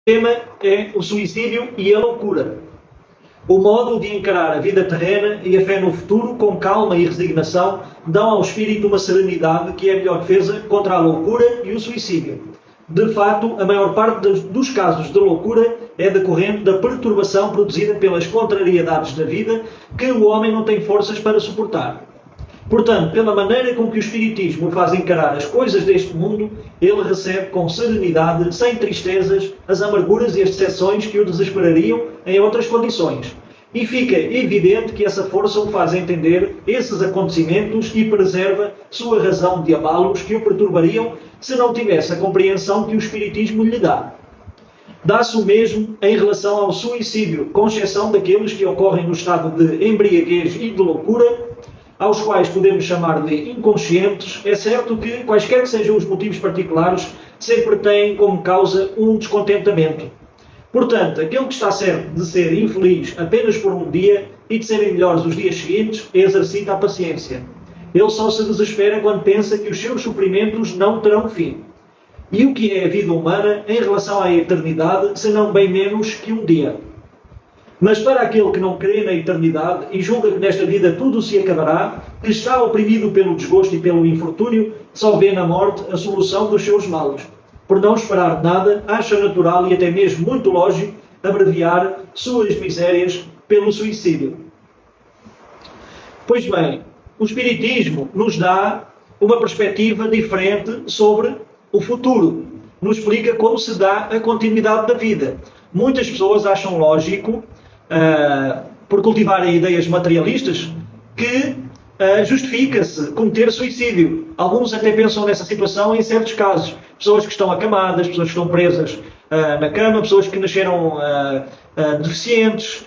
tema é o suicídio e a loucura. O modo de encarar a vida terrena e a fé no futuro com calma e resignação dão ao espírito uma serenidade que é a melhor defesa contra a loucura e o suicídio. De fato, a maior parte dos casos de loucura é decorrente da perturbação produzida pelas contrariedades da vida que o homem não tem forças para suportar. Portanto, pela maneira com que o Espiritismo faz encarar as coisas deste mundo, ele recebe com serenidade, sem tristezas, as amarguras e as decepções que o desesperariam em outras condições. E fica evidente que essa força o faz entender esses acontecimentos e preserva sua razão de amá-los que o perturbariam se não tivesse a compreensão que o Espiritismo lhe dá. Dá-se o mesmo em relação ao suicídio, com exceção daqueles que ocorrem no estado de embriaguez e de loucura, aos quais podemos chamar de inconscientes. É certo que, quaisquer que sejam os motivos particulares, sempre têm como causa um descontentamento. Portanto, aquele que está certo de ser infeliz apenas por um dia e de serem melhores os dias seguintes, exercita a paciência. Ele só se desespera quando pensa que os seus sofrimentos não terão fim. E o que é a vida humana em relação à eternidade, senão bem menos que um dia? Mas para aquele que não crê na eternidade e julga que nesta vida tudo se acabará, que está oprimido pelo desgosto e pelo infortúnio, só vê na morte a solução dos seus males. Por não esperar nada, acha natural e até mesmo muito lógico abreviar suas misérias pelo suicídio. Pois bem, o Espiritismo nos dá uma perspectiva diferente sobre o futuro. Nos explica como se dá a continuidade da vida. Muitas pessoas acham lógico, por cultivarem ideias materialistas, que justifica-se cometer suicídio. Alguns até pensam nessa situação em certos casos. Pessoas que estão acamadas, pessoas que estão presas na cama, pessoas que nasceram deficientes,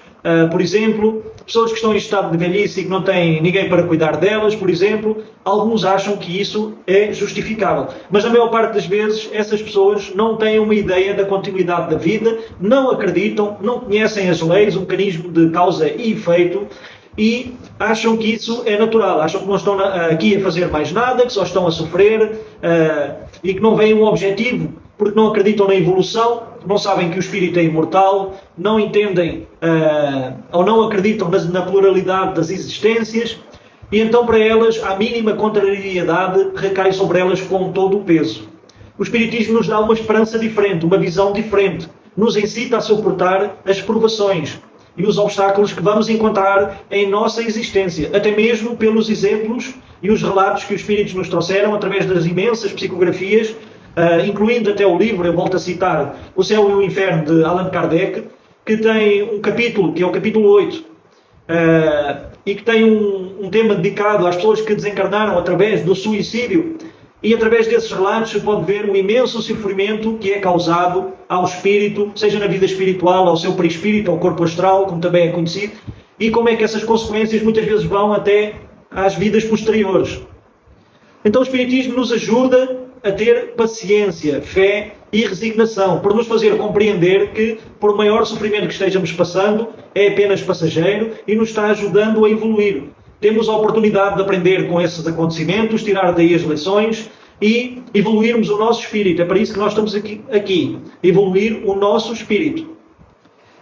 por exemplo, pessoas que estão em estado de velhice e que não têm ninguém para cuidar delas, por exemplo. Alguns acham que isso é justificável. Mas na maior parte das vezes essas pessoas não têm uma ideia da continuidade da vida, não acreditam, não conhecem as leis, o mecanismo de causa e efeito, e acham que isso é natural. Acham que não estão aqui a fazer mais nada, que só estão a sofrer e que não veem um objetivo, porque não acreditam na evolução, não sabem que o espírito é imortal, não entendem ou não acreditam na pluralidade das existências, e então para elas a mínima contrariedade recai sobre elas com todo o peso. O Espiritismo nos dá uma esperança diferente, uma visão diferente, nos incita a suportar as provações e os obstáculos que vamos encontrar em nossa existência, até mesmo pelos exemplos e os relatos que os Espíritos nos trouxeram através das imensas psicografias, incluindo até o livro, eu volto a citar, O Céu e o Inferno, de Allan Kardec, que tem um capítulo, que é o capítulo 8, e que tem um tema dedicado às pessoas que desencarnaram através do suicídio, e através desses relatos se pode ver o imenso sofrimento que é causado ao espírito, seja na vida espiritual, ao seu perispírito, ao corpo astral, como também é conhecido, e como é que essas consequências muitas vezes vão até às vidas posteriores. Então o Espiritismo nos ajuda a ter paciência, fé e resignação, por nos fazer compreender que, por maior sofrimento que estejamos passando, é apenas passageiro e nos está ajudando a evoluir. Temos a oportunidade de aprender com esses acontecimentos, tirar daí as lições e evoluirmos o nosso espírito. É para isso que nós estamos aqui, evoluir o nosso espírito.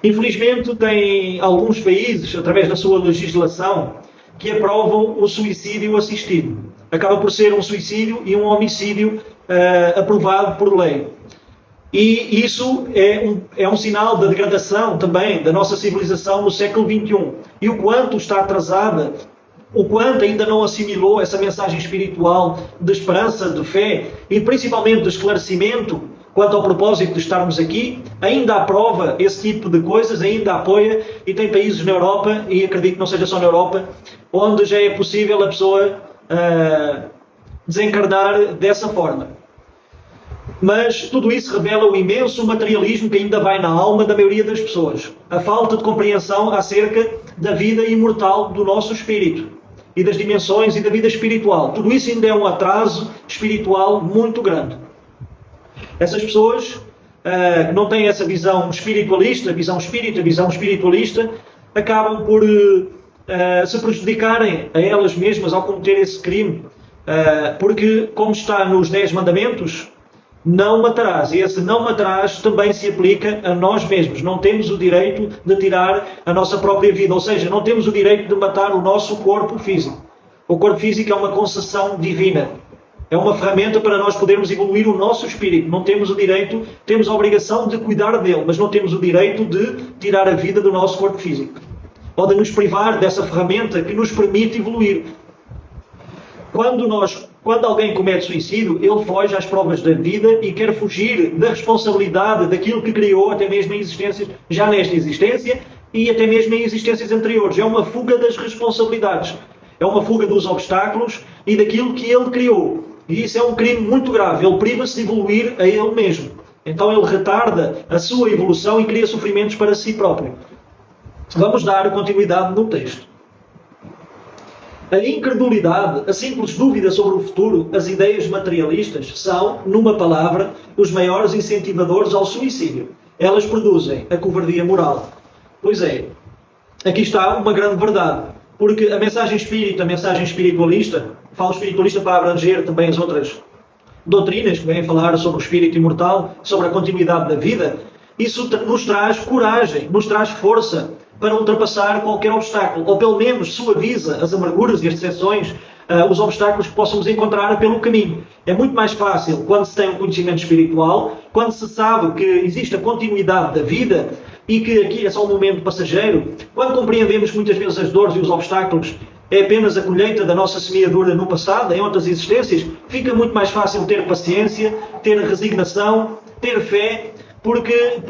Infelizmente, tem alguns países, através da sua legislação, que aprovam o suicídio assistido. Acaba por ser um suicídio e um homicídio aprovado por lei. E isso é um sinal da degradação também da nossa civilização no século XXI. E o quanto está atrasada, o quanto ainda não assimilou essa mensagem espiritual de esperança, de fé e principalmente de esclarecimento quanto ao propósito de estarmos aqui, ainda aprova esse tipo de coisas, ainda apoia, e tem países na Europa, e acredito que não seja só na Europa, onde já é possível a pessoa desencarnar dessa forma. Mas tudo isso revela o imenso materialismo que ainda vai na alma da maioria das pessoas. A falta de compreensão acerca da vida imortal do nosso espírito e das dimensões e da vida espiritual. Tudo isso ainda é um atraso espiritual muito grande. Essas pessoas que não têm essa visão espiritualista, visão espírita, visão espiritualista, acabam por se prejudicarem a elas mesmas ao cometer esse crime. Porque, como está nos 10 mandamentos, não matarás. E esse não matarás também se aplica a nós mesmos. Não temos o direito de tirar a nossa própria vida. Ou seja, não temos o direito de matar o nosso corpo físico. O corpo físico é uma concessão divina. É uma ferramenta para nós podermos evoluir o nosso espírito. Não temos o direito, temos a obrigação de cuidar dele, mas não temos o direito de tirar a vida do nosso corpo físico. Ou de nos privar dessa ferramenta que nos permite evoluir. Quando alguém comete suicídio, ele foge às provas da vida e quer fugir da responsabilidade daquilo que criou, até mesmo em existências, já nesta existência e até mesmo em existências anteriores. É uma fuga das responsabilidades. É uma fuga dos obstáculos e daquilo que ele criou. E isso é um crime muito grave. Ele priva-se de evoluir a ele mesmo. Então ele retarda a sua evolução e cria sofrimentos para si próprio. Vamos dar continuidade no texto. A incredulidade, a simples dúvida sobre o futuro, as ideias materialistas são, numa palavra, os maiores incentivadores ao suicídio. Elas produzem a covardia moral. Pois é, aqui está uma grande verdade. Porque a mensagem espírita, a mensagem espiritualista, falo espiritualista para abranger também as outras doutrinas que vêm falar sobre o espírito imortal, sobre a continuidade da vida, isso nos traz coragem, nos traz força para ultrapassar qualquer obstáculo, ou pelo menos suaviza as amarguras e as decepções, os obstáculos que possamos encontrar pelo caminho. É muito mais fácil quando se tem um conhecimento espiritual, quando se sabe que existe a continuidade da vida e que aqui é só um momento passageiro, quando compreendemos que muitas vezes as dores e os obstáculos é apenas a colheita da nossa semeadura no passado, em outras existências, fica muito mais fácil ter paciência, ter resignação, ter fé,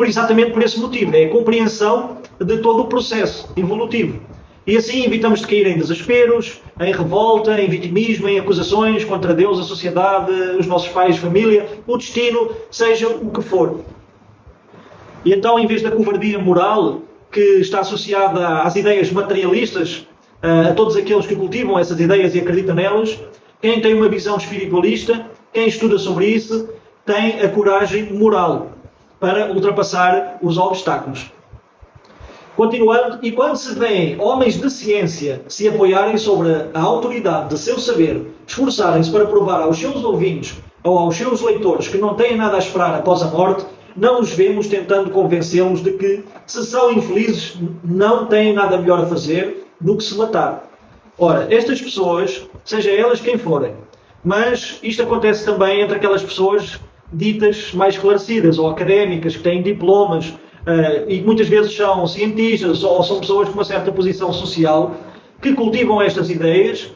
exatamente por esse motivo. É a compreensão de todo o processo evolutivo. E assim evitamos de cair em desesperos, em revolta, em vitimismo, em acusações contra Deus, a sociedade, os nossos pais, família, o destino, seja o que for. E então, em vez da covardia moral que está associada às ideias materialistas, a todos aqueles que cultivam essas ideias e acreditam nelas, quem tem uma visão espiritualista, quem estuda sobre isso, tem a coragem moral para ultrapassar os obstáculos. Continuando, e quando se vêem homens de ciência se apoiarem sobre a autoridade de seu saber, esforçarem-se para provar aos seus ouvintes ou aos seus leitores que não têm nada a esperar após a morte, não os vemos tentando convencê-los de que, se são infelizes, não têm nada melhor a fazer do que se matar. Ora, estas pessoas, seja elas quem forem, mas isto acontece também entre aquelas pessoas ditas mais esclarecidas ou académicas, que têm diplomas, e que muitas vezes são cientistas ou são pessoas com uma certa posição social, que cultivam estas ideias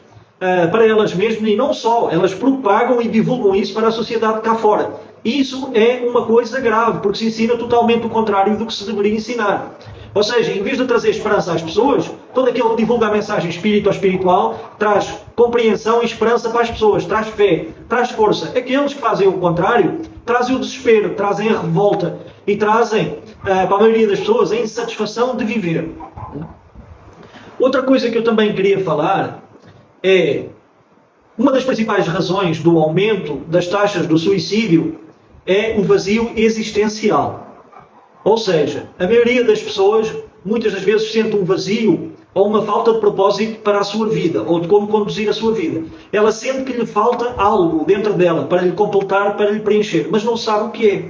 para elas mesmas e não só, elas propagam e divulgam isso para a sociedade cá fora. Isso é uma coisa grave, porque se ensina totalmente o contrário do que se deveria ensinar. Ou seja, em vez de trazer esperança às pessoas, todo aquele que divulga a mensagem espírita ou espiritual traz compreensão e esperança para as pessoas, traz fé, traz força. Aqueles que fazem o contrário trazem o desespero, trazem a revolta e trazem, para a maioria das pessoas, a insatisfação de viver. Outra coisa que eu também queria falar é uma das principais razões do aumento das taxas do suicídio é o vazio existencial. Ou seja, a maioria das pessoas muitas das vezes sente um vazio ou uma falta de propósito para a sua vida, ou de como conduzir a sua vida. Ela sente que lhe falta algo dentro dela para lhe completar, para lhe preencher, mas não sabe o que é.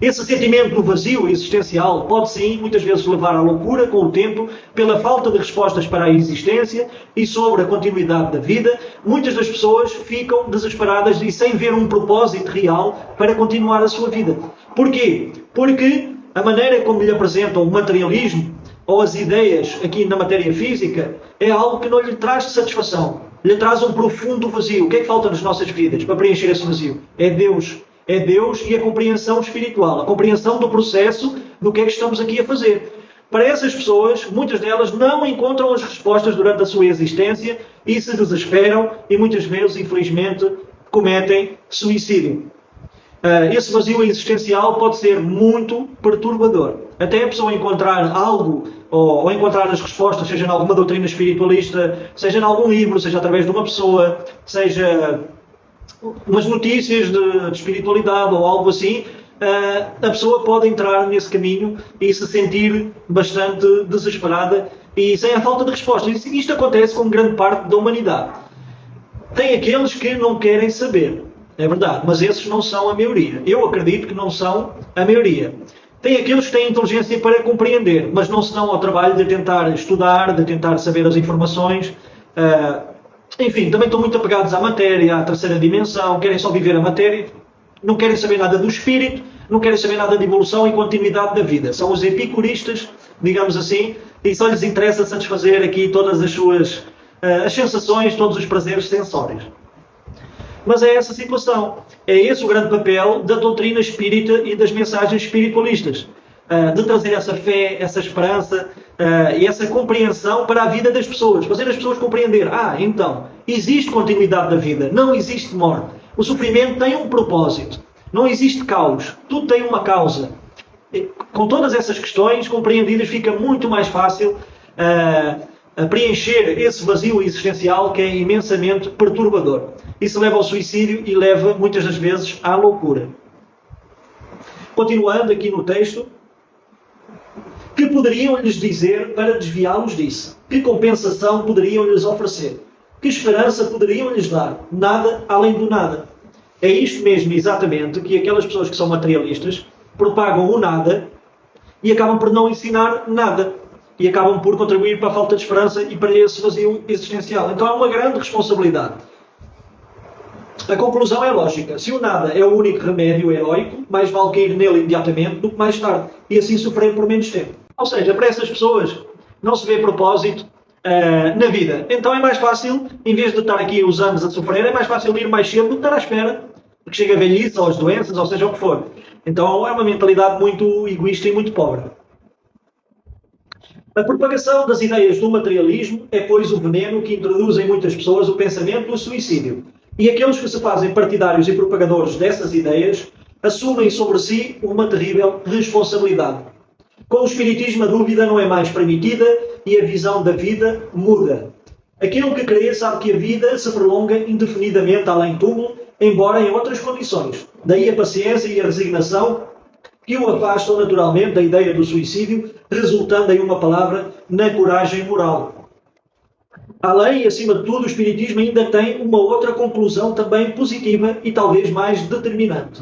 Esse sentimento do vazio existencial pode sim, muitas vezes, levar à loucura com o tempo, pela falta de respostas para a existência e sobre a continuidade da vida. Muitas das pessoas ficam desesperadas e sem ver um propósito real para continuar a sua vida. Porquê? Porque a maneira como lhe apresentam o materialismo ou as ideias aqui na matéria física é algo que não lhe traz satisfação. Lhe traz um profundo vazio. O que é que falta nas nossas vidas para preencher esse vazio? É Deus. É Deus e a compreensão espiritual. A compreensão do processo do que é que estamos aqui a fazer. Para essas pessoas, muitas delas não encontram as respostas durante a sua existência e se desesperam e muitas vezes, infelizmente, cometem suicídio. Esse vazio existencial pode ser muito perturbador. Até a pessoa encontrar algo, ou encontrar as respostas, seja em alguma doutrina espiritualista, seja em algum livro, seja através de uma pessoa, seja umas notícias de espiritualidade ou algo assim, a pessoa pode entrar nesse caminho e se sentir bastante desesperada e sem a falta de respostas. Isto acontece com grande parte da humanidade. Tem aqueles que não querem saber. é verdade, mas esses não são a maioria. Eu acredito que não são a maioria. Tem aqueles que têm inteligência para compreender, mas não se dão ao trabalho de tentar estudar, de tentar saber as informações. Enfim, também estão muito apegados à matéria, à terceira dimensão, querem só viver a matéria, não querem saber nada do espírito, não querem saber nada de evolução e continuidade da vida. São os epicuristas, digamos assim, e só lhes interessa satisfazer aqui todas as suas as sensações, todos os prazeres sensórios. Mas é essa situação. É esse o grande papel da doutrina espírita e das mensagens espiritualistas. De trazer essa fé, essa esperança e essa compreensão para a vida das pessoas. Fazer as pessoas compreender. Então, existe continuidade da vida. Não existe morte. O sofrimento tem um propósito. Não existe caos. Tudo tem uma causa. Com todas essas questões compreendidas, fica muito mais fácil a preencher esse vazio existencial que é imensamente perturbador. Isso leva ao suicídio e leva, muitas das vezes, à loucura. Continuando aqui no texto, que poderiam-lhes dizer para desviá-los disso? Que compensação poderiam-lhes oferecer? Que esperança poderiam-lhes dar? Nada além do nada. É isto mesmo, exatamente, que aquelas pessoas que são materialistas propagam o nada e acabam por não ensinar nada. E acabam por contribuir para a falta de esperança e para esse vazio existencial. Então é uma grande responsabilidade. A conclusão é lógica. Se o nada é o único remédio heróico, mais vale cair nele imediatamente do que mais tarde. E assim sofrer por menos tempo. Ou seja, para essas pessoas não se vê propósito na vida. Então é mais fácil, em vez de estar aqui os anos a sofrer, é mais fácil ir mais cedo do que estar à espera. Porque chega a velhice, ou as doenças, ou seja o que for. Então é uma mentalidade muito egoísta e muito pobre. A propagação das ideias do materialismo é, pois, o veneno que introduz em muitas pessoas o pensamento do suicídio. E aqueles que se fazem partidários e propagadores dessas ideias assumem sobre si uma terrível responsabilidade. Com o espiritismo, a dúvida não é mais permitida e a visão da vida muda. Aquele que crê sabe que a vida se prolonga indefinidamente além túmulo, embora em outras condições. Daí a paciência e a resignação que o afastam naturalmente da ideia do suicídio, resultando em uma palavra, na coragem moral. Além e acima de tudo, o Espiritismo ainda tem uma outra conclusão também positiva e talvez mais determinante.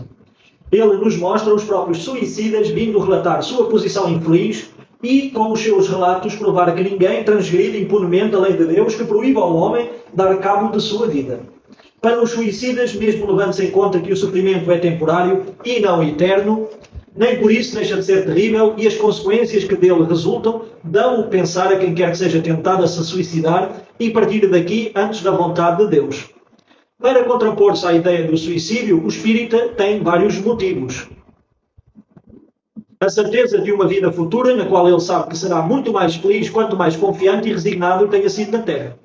Ele nos mostra os próprios suicidas vindo relatar sua posição infeliz e, com os seus relatos, provar que ninguém transgride impunemente a lei de Deus que proíbe ao homem dar cabo de sua vida. Para os suicidas, mesmo levando-se em conta que o sofrimento é temporário e não eterno, nem por isso deixa de ser terrível e as consequências que dele resultam dão o pensar a quem quer que seja tentado a se suicidar e partir daqui antes da vontade de Deus. Para contrapor-se à ideia do suicídio, o espírita tem vários motivos. A certeza de uma vida futura, na qual ele sabe que será muito mais feliz quanto mais confiante e resignado tenha sido na Terra.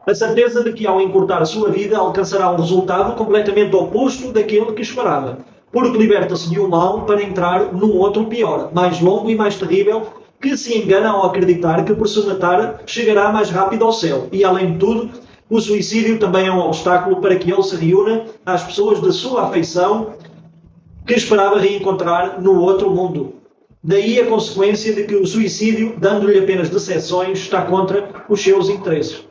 A certeza de que, ao encurtar a sua vida, alcançará um resultado completamente oposto daquele que esperava, porque liberta-se de um mal para entrar num outro pior, mais longo e mais terrível, que se engana ao acreditar que por se matar chegará mais rápido ao céu. E, além de tudo, o suicídio também é um obstáculo para que ele se reúna às pessoas de sua afeição que esperava reencontrar no outro mundo. Daí a consequência de que o suicídio, dando-lhe apenas decepções, está contra os seus interesses.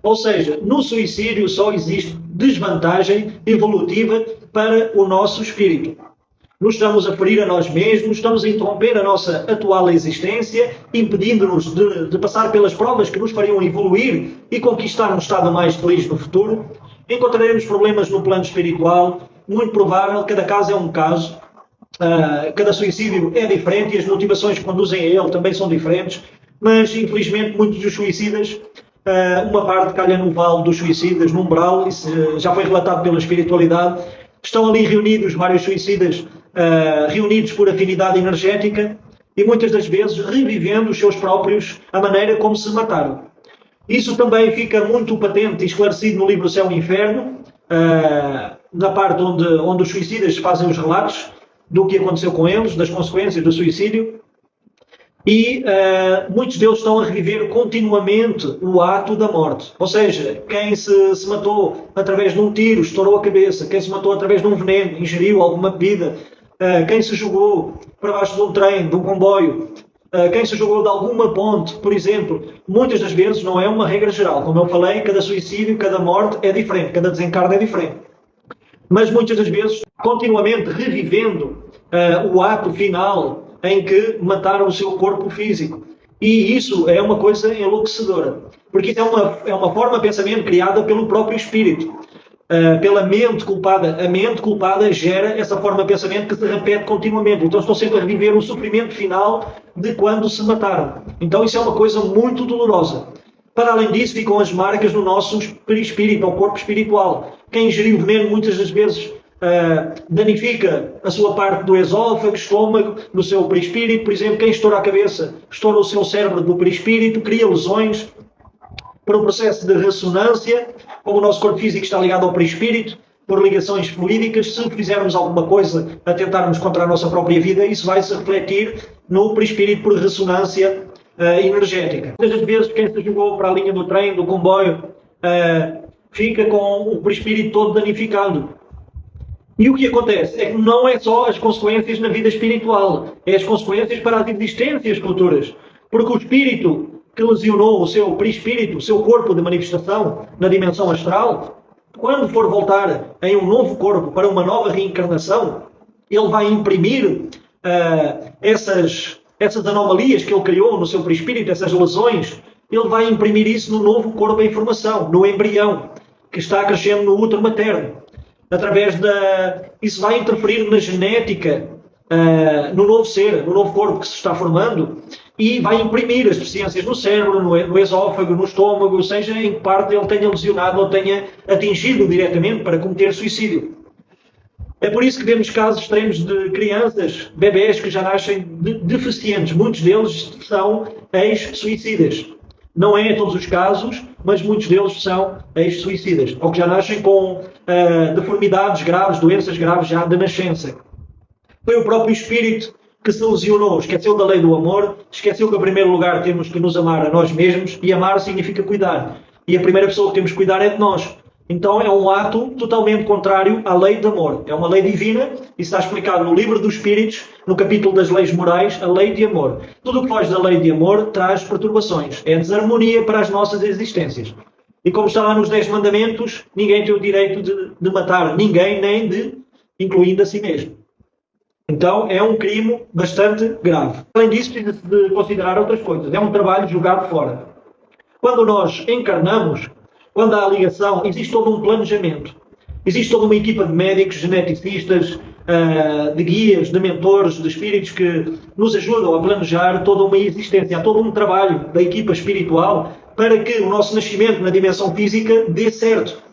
Ou seja, no suicídio só existe desvantagem evolutiva para o nosso espírito. Nos estamos a ferir a nós mesmos, estamos a interromper a nossa atual existência, impedindo-nos de passar pelas provas que nos fariam evoluir e conquistar um estado mais feliz no futuro. Encontraremos problemas no plano espiritual, muito provável, cada caso é um caso, cada suicídio é diferente e as motivações que conduzem a ele também são diferentes, mas infelizmente muitos dos suicidas, uma parte calha no vale dos suicidas, no umbral, isso já foi relatado pela espiritualidade. Estão ali reunidos vários suicidas, reunidos por afinidade energética e muitas das vezes revivendo os seus próprios, a maneira como se mataram. Isso também fica muito patente e esclarecido no livro Céu e Inferno, na parte onde os suicidas fazem os relatos do que aconteceu com eles, das consequências do suicídio. E muitos deles estão a reviver continuamente o ato da morte. Ou seja, quem se matou através de um tiro, estourou a cabeça, quem se matou através de um veneno, ingeriu alguma bebida, quem se jogou para baixo de um trem, de um comboio, quem se jogou de alguma ponte, por exemplo, muitas das vezes não é uma regra geral. Como eu falei, cada suicídio, cada morte é diferente, cada desencarne é diferente. mas muitas das vezes continuamente revivendo o ato final em que mataram o seu corpo físico. E isso é uma coisa enlouquecedora, porque isso é uma forma de pensamento criada pelo próprio espírito, pela mente culpada. A mente culpada gera essa forma de pensamento que se repete continuamente. Então estão sempre a reviver o sofrimento final de quando se mataram. Então isso é uma coisa muito dolorosa. Para além disso, ficam as marcas no nosso perispírito, ao corpo espiritual. Quem ingeriu veneno muitas das vezes danifica a sua parte do esófago, estômago, no seu perispírito. Por exemplo, quem estoura a cabeça, estoura o seu cérebro do perispírito, cria lesões por um processo de ressonância, como o nosso corpo físico está ligado ao perispírito, por ligações fluídicas. Se fizermos alguma coisa a tentarmos contra a nossa própria vida, isso vai se refletir no perispírito por ressonância energética. Muitas das vezes quem se jogou para a linha do trem, do comboio, fica com o perispírito todo danificado. E o que acontece é que não é só as consequências na vida espiritual, é as consequências para as existências futuras. Porque o espírito que lesionou o seu perispírito, o seu corpo de manifestação na dimensão astral, quando for voltar em um novo corpo para uma nova reencarnação, ele vai imprimir essas anomalias que ele criou no seu perispírito, essas lesões, ele vai imprimir isso no novo corpo em formação, no embrião, que está crescendo no útero materno. Isso vai interferir na genética, no novo ser, no novo corpo que se está formando, e vai imprimir as deficiências no cérebro, no esófago, no estômago, seja em que parte ele tenha lesionado ou tenha atingido diretamente para cometer suicídio. É por isso que vemos casos extremos de crianças, bebés que já nascem deficientes. Muitos deles são ex-suicidas. Não é em todos os casos, mas muitos deles são ex-suicidas, ou que já nascem com deformidades graves, doenças graves já de nascença. Foi o próprio espírito que se lesionou, esqueceu da lei do amor, esqueceu que, em primeiro lugar, temos que nos amar a nós mesmos, e amar significa cuidar. E a primeira pessoa que temos que cuidar é de nós. Então é um ato totalmente contrário à lei de amor. É uma lei divina, e está explicado no livro dos Espíritos, no capítulo das leis morais, a lei de amor. Tudo o que foge da lei de amor traz perturbações, é desarmonia para as nossas existências. E como está lá nos 10 mandamentos, ninguém tem o direito de matar ninguém, nem incluindo a si mesmo. Então é um crime bastante grave. Além disso, precisa-se de considerar outras coisas. É um trabalho jogado fora. Quando nós encarnamos, quando há ligação, existe todo um planejamento. Existe toda uma equipa de médicos, geneticistas, de guias, de mentores, de espíritos que nos ajudam a planejar toda uma existência. Há todo um trabalho da equipa espiritual para que o nosso nascimento na dimensão física dê certo.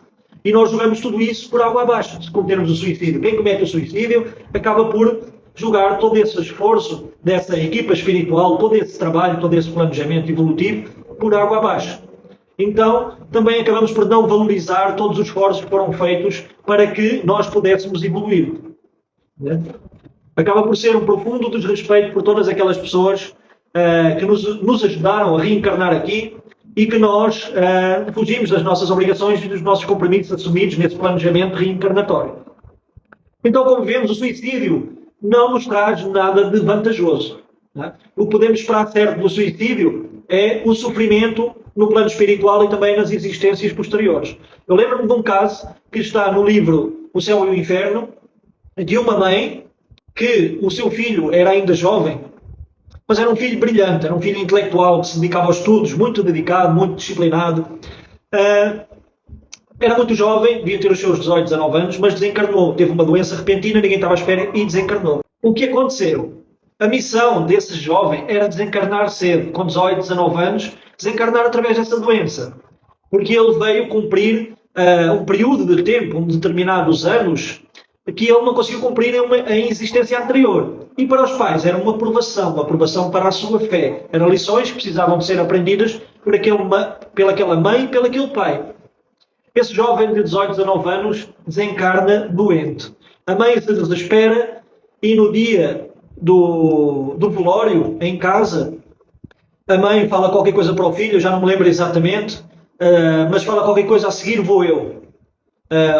E nós jogamos tudo isso por água abaixo, se cometermos o suicídio. Quem comete o suicídio acaba por jogar todo esse esforço dessa equipa espiritual, todo esse trabalho, todo esse planejamento evolutivo por água abaixo. Então, também acabamos por não valorizar todos os esforços que foram feitos para que nós pudéssemos evoluir. Acaba por ser um profundo desrespeito por todas aquelas pessoas que nos ajudaram a reencarnar aqui e que nós fugimos das nossas obrigações e dos nossos compromissos assumidos nesse planejamento reencarnatório. Então, como vemos, o suicídio não nos traz nada de vantajoso. O que podemos esperar certo do suicídio é o sofrimento no plano espiritual e também nas existências posteriores. Eu lembro-me de um caso que está no livro O Céu e o Inferno, de uma mãe que o seu filho era ainda jovem, mas era um filho brilhante, era um filho intelectual que se dedicava aos estudos, muito dedicado, muito disciplinado. Era muito jovem, devia ter os seus 18, 19 anos, mas desencarnou. Teve uma doença repentina, ninguém estava à espera e desencarnou. O que aconteceu? A missão desse jovem era desencarnar cedo, com 18, 19 anos, desencarnar através dessa doença. Porque ele veio cumprir um período de tempo, determinados anos, que ele não conseguiu cumprir em existência anterior. E para os pais era uma aprovação para a sua fé. Eram lições que precisavam de ser aprendidas pelaquela mãe e pelaquele pai. Esse jovem de 18, 19 anos desencarna doente. A mãe se desespera e no dia do velório, em casa, a mãe fala qualquer coisa para o filho, eu já não me lembro exatamente, mas fala qualquer coisa, a seguir vou eu.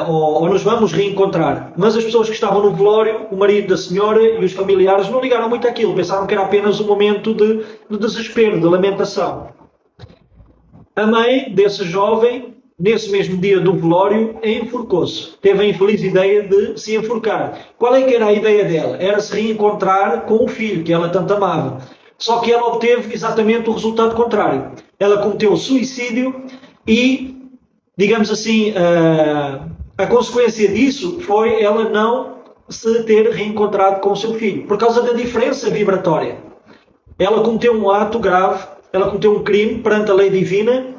Ou nos vamos reencontrar. Mas as pessoas que estavam no velório, o marido da senhora e os familiares, não ligaram muito àquilo, pensaram que era apenas um momento de desespero, de lamentação. A mãe desse jovem nesse mesmo dia do velório, enforcou-se. Teve a infeliz ideia de se enforcar. Qual é que era a ideia dela? Era se reencontrar com o filho, que ela tanto amava. Só que ela obteve exatamente o resultado contrário. Ela cometeu suicídio e, digamos assim, a consequência disso foi ela não se ter reencontrado com o seu filho, por causa da diferença vibratória. Ela cometeu um ato grave, ela cometeu um crime perante a lei divina,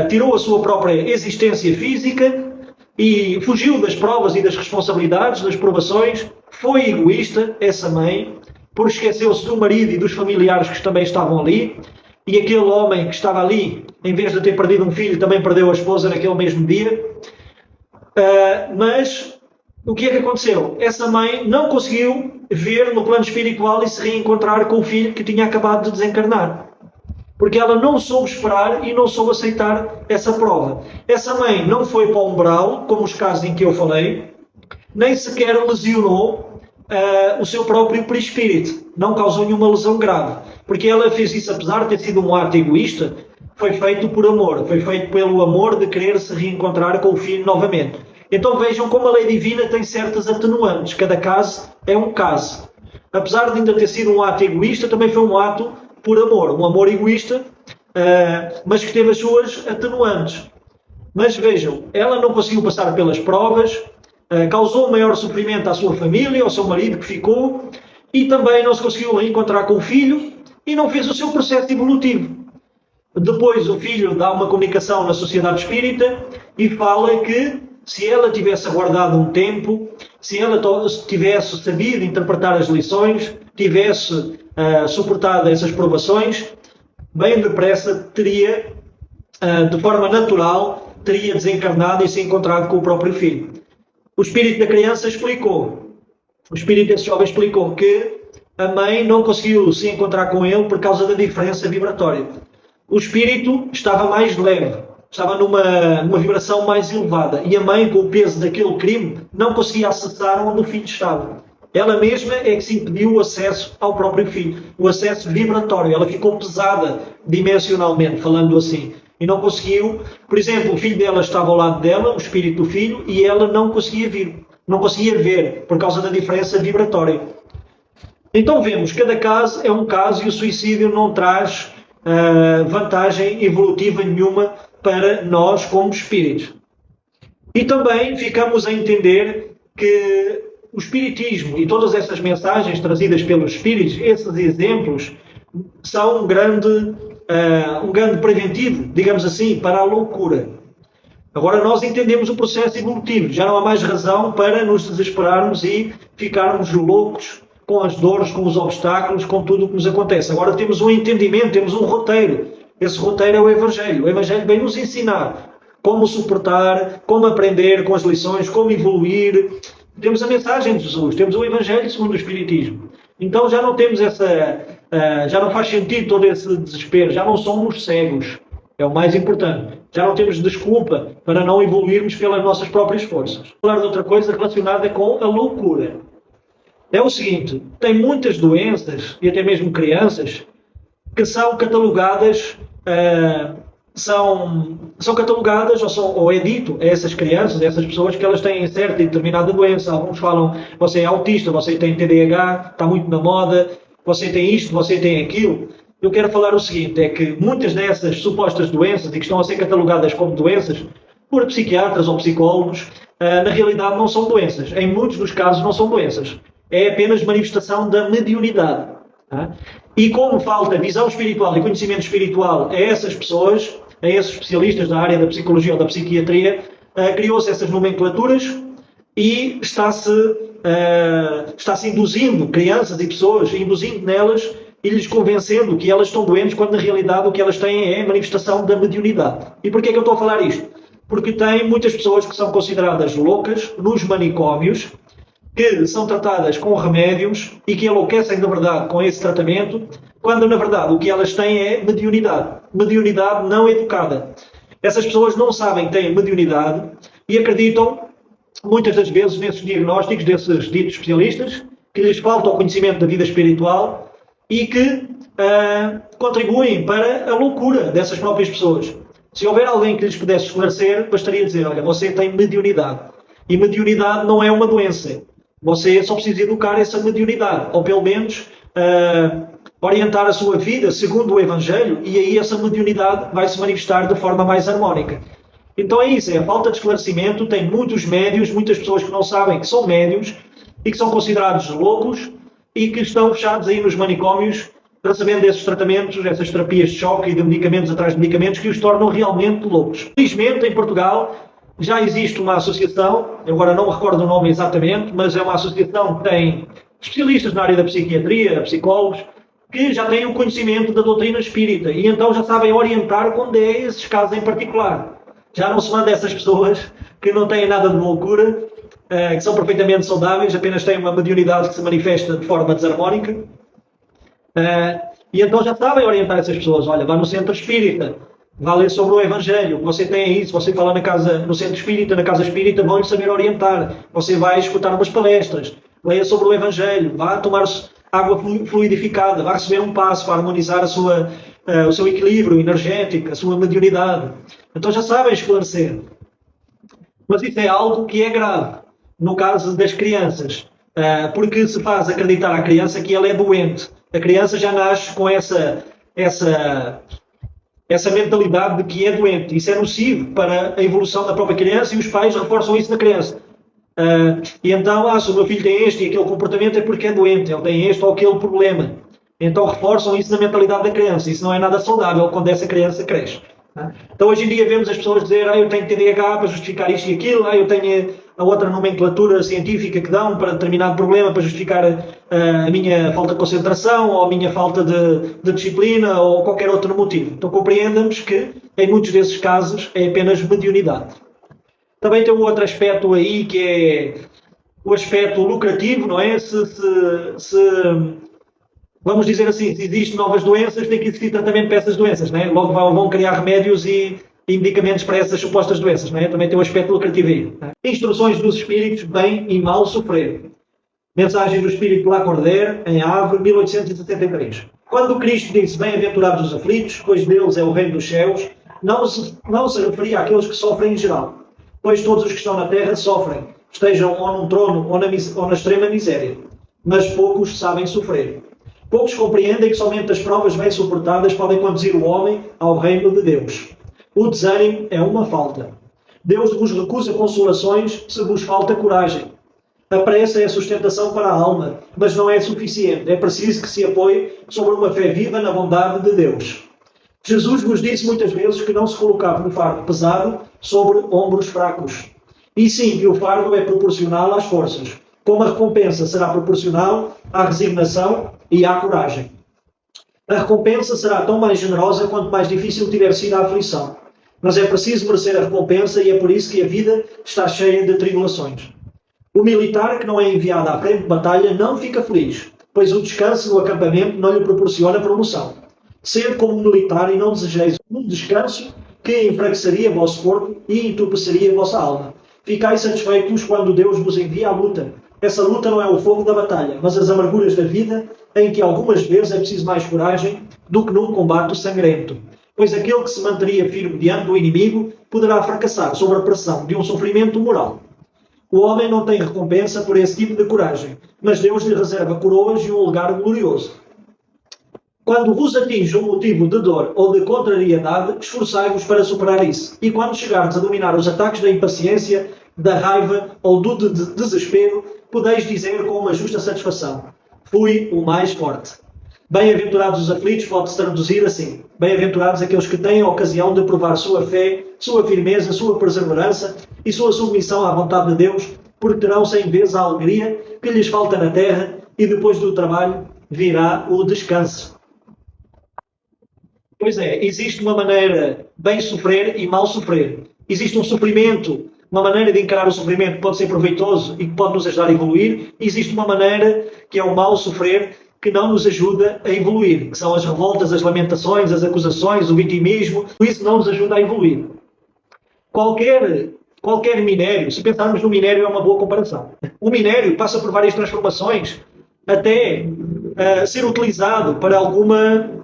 tirou a sua própria existência física e fugiu das provas e das responsabilidades, das provações, foi egoísta, essa mãe, por esqueceu-se do marido e dos familiares que também estavam ali, e aquele homem que estava ali, em vez de ter perdido um filho, também perdeu a esposa naquele mesmo dia. Mas o que é que aconteceu? Essa mãe não conseguiu ver no plano espiritual e se reencontrar com o filho que tinha acabado de desencarnar. Porque ela não soube esperar e não soube aceitar essa prova. Essa mãe não foi para o umbral, como os casos em que eu falei, nem sequer lesionou o seu próprio perispírito. Não causou nenhuma lesão grave. Porque ela fez isso, apesar de ter sido um ato egoísta, foi feito por amor. Foi feito pelo amor de querer se reencontrar com o filho novamente. Então vejam como a lei divina tem certas atenuantes. Cada caso é um caso. Apesar de ainda ter sido um ato egoísta, também foi um ato por amor. Um amor egoísta, mas que teve as suas atenuantes. Mas vejam, ela não conseguiu passar pelas provas, causou maior sofrimento à sua família, ao seu marido que ficou, e também não se conseguiu reencontrar com o filho e não fez o seu processo evolutivo. Depois o filho dá uma comunicação na sociedade espírita e fala que se ela tivesse aguardado um tempo, se ela tivesse sabido interpretar as lições, tivesse suportado essas provações, bem depressa teria, de forma natural, teria desencarnado e se encontrado com o próprio filho. O espírito da criança explicou, o espírito desse jovem explicou que a mãe não conseguiu se encontrar com ele por causa da diferença vibratória. O espírito estava mais leve, estava numa vibração mais elevada. E a mãe, com o peso daquele crime, não conseguia acessar onde o filho estava. Ela mesma é que se impediu o acesso ao próprio filho. O acesso vibratório. Ela ficou pesada dimensionalmente, falando assim. E não conseguiu... Por exemplo, o filho dela estava ao lado dela, o espírito do filho, e ela não conseguia vir. Não conseguia ver, por causa da diferença vibratória. Então vemos, cada caso é um caso e o suicídio não traz vantagem evolutiva nenhuma para nós como espíritos. E também ficamos a entender que o espiritismo e todas essas mensagens trazidas pelos espíritos, esses exemplos, são um grande preventivo, digamos assim, para a loucura. Agora nós entendemos o processo evolutivo, já não há mais razão para nos desesperarmos e ficarmos loucos com as dores, com os obstáculos, com tudo o que nos acontece. Agora temos um entendimento, temos um roteiro. Esse roteiro é o Evangelho. O Evangelho vem nos ensinar como suportar, como aprender com as lições, como evoluir. Temos a mensagem de Jesus, temos o Evangelho segundo o Espiritismo. Então já não temos já não faz sentido todo esse desespero, já não somos cegos. É o mais importante. Já não temos desculpa para não evoluirmos pelas nossas próprias forças. Vou falar de outra coisa relacionada com a loucura. É o seguinte, tem muitas doenças, e até mesmo crianças, que são catalogadas, são catalogadas, ou é dito a essas crianças, a essas pessoas, que elas têm certa e determinada doença. Alguns falam, você é autista, você tem TDAH, está muito na moda, você tem isto, você tem aquilo. Eu quero falar o seguinte, é que muitas dessas supostas doenças, e que estão a ser catalogadas como doenças, por psiquiatras ou psicólogos, na realidade não são doenças. Em muitos dos casos não são doenças. É apenas manifestação da mediunidade. E como falta visão espiritual e conhecimento espiritual a essas pessoas, a esses especialistas da área da psicologia ou da psiquiatria, criou-se essas nomenclaturas e está-se induzindo crianças e pessoas, induzindo nelas e lhes convencendo que elas estão doentes, quando na realidade o que elas têm é manifestação da mediunidade. E porquê é que eu estou a falar isto? Porque tem muitas pessoas que são consideradas loucas nos manicômios, que são tratadas com remédios e que enlouquecem de verdade com esse tratamento, quando na verdade o que elas têm é mediunidade. Mediunidade não educada. Essas pessoas não sabem que têm mediunidade e acreditam, muitas das vezes, nesses diagnósticos desses ditos especialistas, que lhes falta o conhecimento da vida espiritual e que contribuem para a loucura dessas próprias pessoas. Se houver alguém que lhes pudesse esclarecer, bastaria dizer, olha, você tem mediunidade. E mediunidade não é uma doença. Você só precisa educar essa mediunidade, ou pelo menos orientar a sua vida segundo o Evangelho, e aí essa mediunidade vai se manifestar de forma mais harmónica. Então é isso, é a falta de esclarecimento. Tem muitos médios, muitas pessoas que não sabem que são médios e que são considerados loucos e que estão fechados aí nos manicômios recebendo esses tratamentos, essas terapias de choque e de medicamentos atrás de medicamentos que os tornam realmente loucos. Felizmente, em Portugal, já existe uma associação, eu agora não me recordo o nome exatamente, mas é uma associação que tem especialistas na área da psiquiatria, psicólogos, que já têm o conhecimento da doutrina espírita e então já sabem orientar quando é esses casos em particular. Já não se manda essas pessoas que não têm nada de loucura, que são perfeitamente saudáveis, apenas têm uma mediunidade que se manifesta de forma desarmónica. E então já sabem orientar essas pessoas. Olha, vá no centro espírita, vá ler sobre o Evangelho. Você tem aí, se você falar no centro espírita, na casa espírita, vão-lhe saber orientar. Você vai escutar umas palestras, leia sobre o Evangelho, vá tomar água fluidificada, vá receber um passo para harmonizar o seu equilíbrio energético, a sua mediunidade. Então já sabem esclarecer. Mas isso é algo que é grave no caso das crianças, porque se faz acreditar à criança que ela é doente. A criança já nasce com essa mentalidade de que é doente. Isso é nocivo para a evolução da própria criança e os pais reforçam isso na criança. E então, se o meu filho tem este e aquele comportamento é porque é doente, ele tem este ou aquele problema. Então reforçam isso na mentalidade da criança. Isso não é nada saudável quando essa criança cresce. Então hoje em dia vemos as pessoas dizer eu tenho TDAH para justificar isto e aquilo, eu tenho a outra nomenclatura científica que dão para determinado problema para justificar a minha falta de concentração ou a minha falta de disciplina ou qualquer outro motivo. Então compreendamos que em muitos desses casos é apenas mediunidade. Também tem um outro aspecto aí que é o aspecto lucrativo, não é? Vamos dizer assim, se existem novas doenças, tem que existir tratamento para essas doenças, não é? Logo vão criar remédios e medicamentos para essas supostas doenças, não é? Também tem um aspecto lucrativo aí. Não é? Instruções dos espíritos, bem e mal sofrer. Mensagem do Espírito de Lacordaire, em Havre, 1873. Quando Cristo disse, bem-aventurados os aflitos, pois deles é o reino dos céus, não se referia àqueles que sofrem em geral, pois todos os que estão na terra sofrem, estejam ou num trono ou na extrema miséria, mas poucos sabem sofrer. Poucos compreendem que somente as provas bem suportadas podem conduzir o homem ao reino de Deus. O desânimo é uma falta. Deus vos recusa consolações se vos falta coragem. A pressa é a sustentação para a alma, mas não é suficiente. É preciso que se apoie sobre uma fé viva na bondade de Deus. Jesus vos disse muitas vezes que não se colocava um fardo pesado sobre ombros fracos. E sim, que o fardo é proporcional às forças, como a recompensa será proporcional à resignação e à coragem. A recompensa será tão mais generosa quanto mais difícil tiver sido a aflição. Mas é preciso merecer a recompensa e é por isso que a vida está cheia de tribulações. O militar que não é enviado à frente de batalha não fica feliz, pois o descanso no acampamento não lhe proporciona promoção. Sede como militar e não desejeis um descanso que enfraqueceria vosso corpo e entorpeceria vossa alma. Ficai satisfeitos quando Deus vos envia à luta. Essa luta não é o fogo da batalha, mas as amarguras da vida, em que algumas vezes é preciso mais coragem do que num combate sangrento. Pois aquele que se manteria firme diante do inimigo poderá fracassar sob a pressão de um sofrimento moral. O homem não tem recompensa por esse tipo de coragem, mas Deus lhe reserva coroas e um lugar glorioso. Quando vos atinge um motivo de dor ou de contrariedade, esforçai-vos para superar isso. E quando chegardes a dominar os ataques da impaciência, da raiva ou do desespero, podeis dizer com uma justa satisfação: fui o mais forte. Bem-aventurados os aflitos pode-se traduzir assim: bem-aventurados aqueles que têm a ocasião de provar sua fé, sua firmeza, sua perseverança e sua submissão à vontade de Deus, porque terão 100 vezes a alegria que lhes falta na terra e depois do trabalho virá o descanso. Pois é, existe uma maneira bem sofrer e mal sofrer. Existe um sofrimento, uma maneira de encarar o sofrimento que pode ser proveitoso e que pode nos ajudar a evoluir. E existe uma maneira que é o mal sofrer que não nos ajuda a evoluir, que são as revoltas, as lamentações, as acusações, o vitimismo. Isso não nos ajuda a evoluir. Qualquer minério, se pensarmos no minério, é uma boa comparação. O minério passa por várias transformações até ser utilizado para alguma...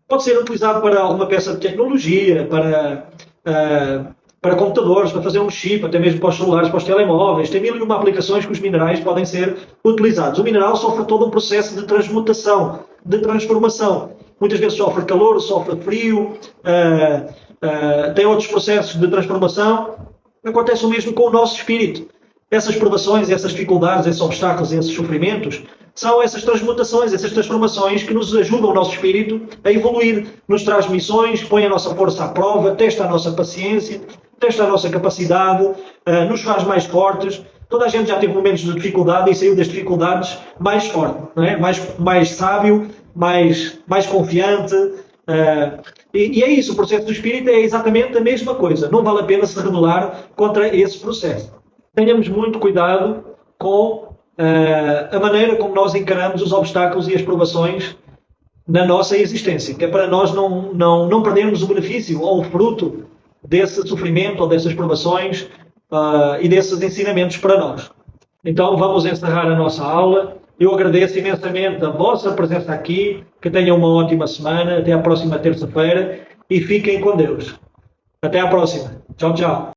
Pode ser utilizado para alguma peça de tecnologia, para para computadores, para fazer um chip, até mesmo para os celulares, para os telemóveis. Tem mil e uma aplicações que os minerais podem ser utilizados. O mineral sofre todo um processo de transmutação, de transformação. Muitas vezes sofre calor, sofre frio, tem outros processos de transformação. Acontece o mesmo com o nosso espírito. Essas provações, essas dificuldades, esses obstáculos, esses sofrimentos, são essas transmutações, essas transformações que nos ajudam o nosso espírito a evoluir, nos traz missões, põe a nossa força à prova, testa a nossa paciência, testa a nossa capacidade, nos faz mais fortes. Toda a gente já teve momentos de dificuldade e saiu das dificuldades mais forte, não é? mais sábio, mais confiante. E é isso, o processo do espírito é exatamente a mesma coisa. Não vale a pena se rebelar contra esse processo. Tenhamos muito cuidado com a maneira como nós encaramos os obstáculos e as provações na nossa existência, que é para nós não perdermos o benefício ou o fruto desse sofrimento ou dessas provações e desses ensinamentos para nós. Então vamos encerrar a nossa aula. Eu agradeço imensamente a vossa presença aqui, que tenham uma ótima semana, até à próxima terça-feira e fiquem com Deus. Até à próxima. Tchau, tchau.